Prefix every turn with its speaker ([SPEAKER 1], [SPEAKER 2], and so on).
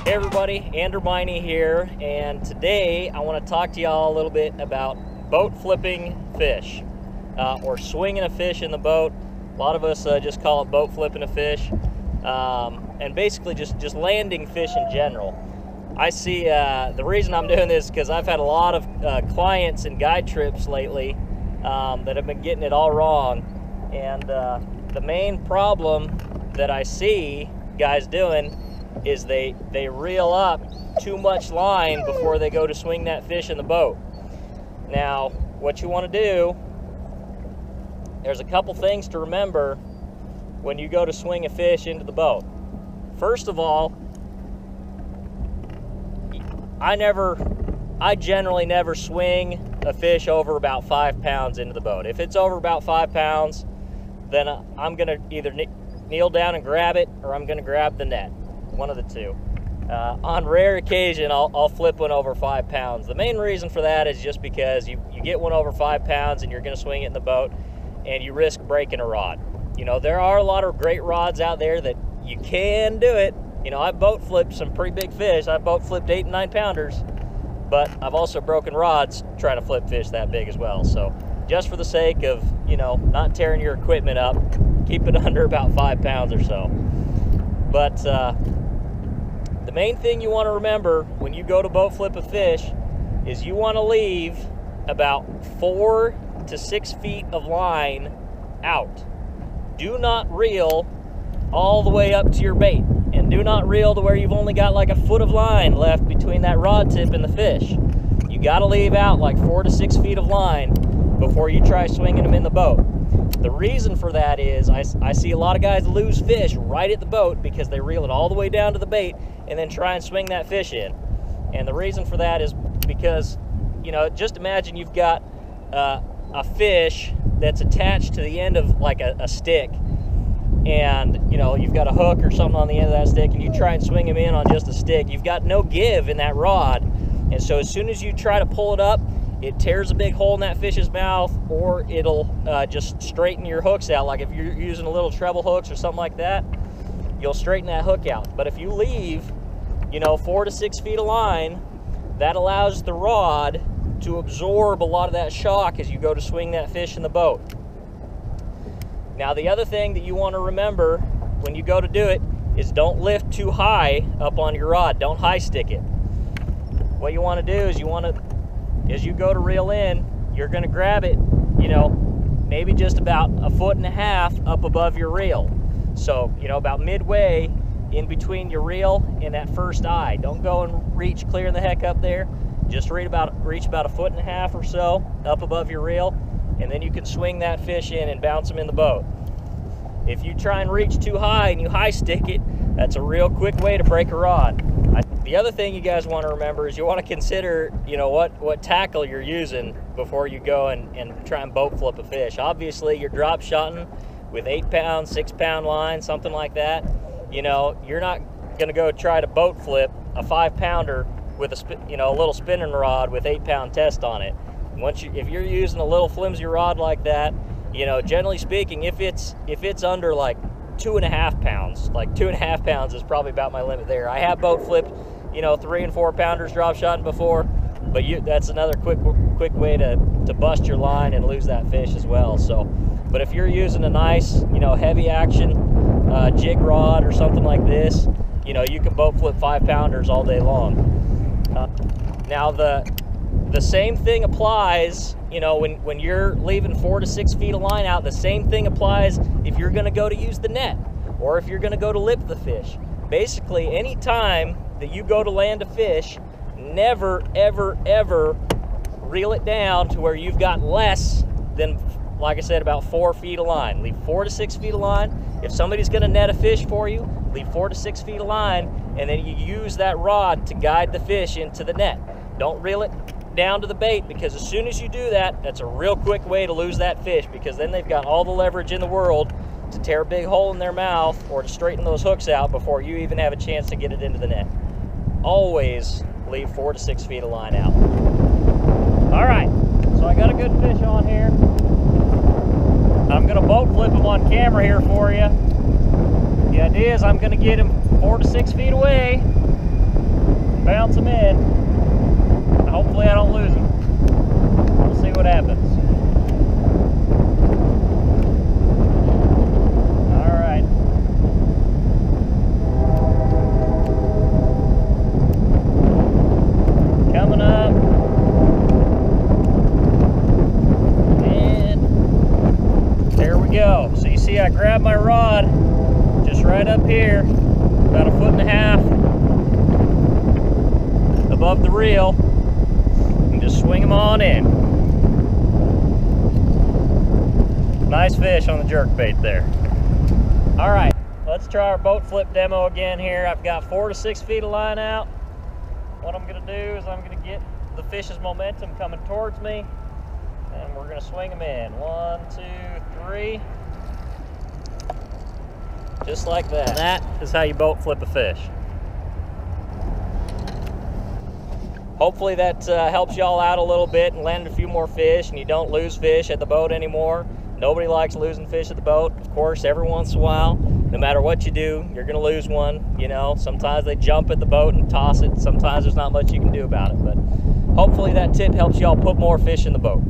[SPEAKER 1] Hey everybody, Andrew Miney here, and today I want to talk to y'all a little bit about boat flipping fish, or swinging a fish in the boat. A lot of us just call it boat flipping a fish, and basically just landing fish in general. I see the reason I'm doing this is because I've had a lot of clients and guide trips lately that have been getting it all wrong, and the main problem that I see guys doing is they reel up too much line before they go to swing that fish in the boat. Now, what you want to do, there's a couple things to remember when you go to swing a fish into the boat. First of all, I generally never swing a fish over about 5 pounds into the boat. If it's over about 5 pounds, then I'm gonna either kneel down and grab it, or I'm gonna grab the net. One of the two. On rare occasion, I'll flip one over 5 pounds. The main reason for that is just because you get one over 5 pounds and you're going to swing it in the boat, and you risk breaking a rod. You know, there are a lot of great rods out there that you can do it. You know, I've boat flipped some pretty big fish. I've boat flipped 8 and 9 pounders, but I've also broken rods trying to flip fish that big as well. So just for the sake of, you know, not tearing your equipment up, keep it under about 5 pounds or so. But the main thing you want to remember when you go to boat flip a fish is you want to leave about 4 to 6 feet of line out. Do not reel all the way up to your bait, and do not reel to where you've only got like a foot of line left between that rod tip and the fish. You got to leave out like 4 to 6 feet of line before you try swinging them in the boat. The reason for that is I see a lot of guys lose fish right at the boat because they reel it all the way down to the bait and then try and swing that fish in. And the reason for that is because, you know, just imagine you've got a fish that's attached to the end of like a stick, and, you know, you've got a hook or something on the end of that stick, and you try and swing him in on just a stick. You've got no give in that rod, and so as soon as you try to pull it up, it tears a big hole in that fish's mouth, or it'll just straighten your hooks out. Like if you're using a little treble hooks or something like that, you'll straighten that hook out. But if you leave, you know, 4 to 6 feet of line, that allows the rod to absorb a lot of that shock as you go to swing that fish in the boat. Now, the other thing that you want to remember when you go to do it is don't lift too high up on your rod. Don't high stick it. What you want to do is as you go to reel in, you're going to grab it, you know, maybe just about 1.5 feet up above your reel. So, you know, about midway in between your reel and that first eye. Don't go and reach clear the heck up there. Just reach about 1.5 feet or so up above your reel, and then you can swing that fish in and bounce them in the boat. If you try and reach too high and you high stick it, that's a real quick way to break a rod. The other thing you guys want to remember is you want to consider, you know, what tackle you're using before you go and try and boat flip a fish. Obviously, you're drop shotting with 8 pound, 6 pound line, something like that. You know, you're not going to go try to boat flip a 5 pounder with a little spinning rod with 8 pound test on it. If you're using a little flimsy rod like that, you know, generally speaking, if it's under like 2.5 pounds, like 2.5 pounds is probably about my limit there. I have boat flipped, you know, 3 and 4 pounders drop shotting before, but that's another quick way to bust your line and lose that fish as well. So, but if you're using a nice, you know, heavy action jig rod or something like this, you know, you can boat flip 5 pounders all day long. Now the same thing applies, you know, when you're leaving 4 to 6 feet of line out. The same thing applies if you're going to go to use the net, or if you're going to go to lip the fish. Basically, any time that you go to land a fish, never, ever, ever reel it down to where you've got less than, like I said, about 4 feet of line. Leave 4 to 6 feet of line. If somebody's going to net a fish for you, leave 4 to 6 feet of line, and then you use that rod to guide the fish into the net. Don't reel it down to the bait, because as soon as you do that, that's a real quick way to lose that fish, because then they've got all the leverage in the world to tear a big hole in their mouth or to straighten those hooks out before you even have a chance to get it into the net. Always leave 4 to 6 feet of line out. All right, so I got a good fish on here. I'm gonna boat flip him on camera here for you. The idea is I'm gonna get him 4 to 6 feet away, bounce them in. Hopefully I don't lose them. We'll see what happens. All right. Coming up. And there we go. So you see I grabbed my rod just right up here, about 1.5 feet above the reel, and just swing them on in. Nice fish on the jerkbait there. All right, let's try our boat flip demo again here. I've got 4 to 6 feet of line out. What I'm gonna do is I'm gonna get the fish's momentum coming towards me, and we're gonna swing them in. 1, 2, 3. Just like that. And that is how you boat flip a fish. Hopefully that helps y'all out a little bit and land a few more fish, and you don't lose fish at the boat anymore. Nobody likes losing fish at the boat. Of course, every once in a while, no matter what you do, you're gonna lose one. You know, sometimes they jump at the boat and toss it. Sometimes there's not much you can do about it, but hopefully that tip helps y'all put more fish in the boat.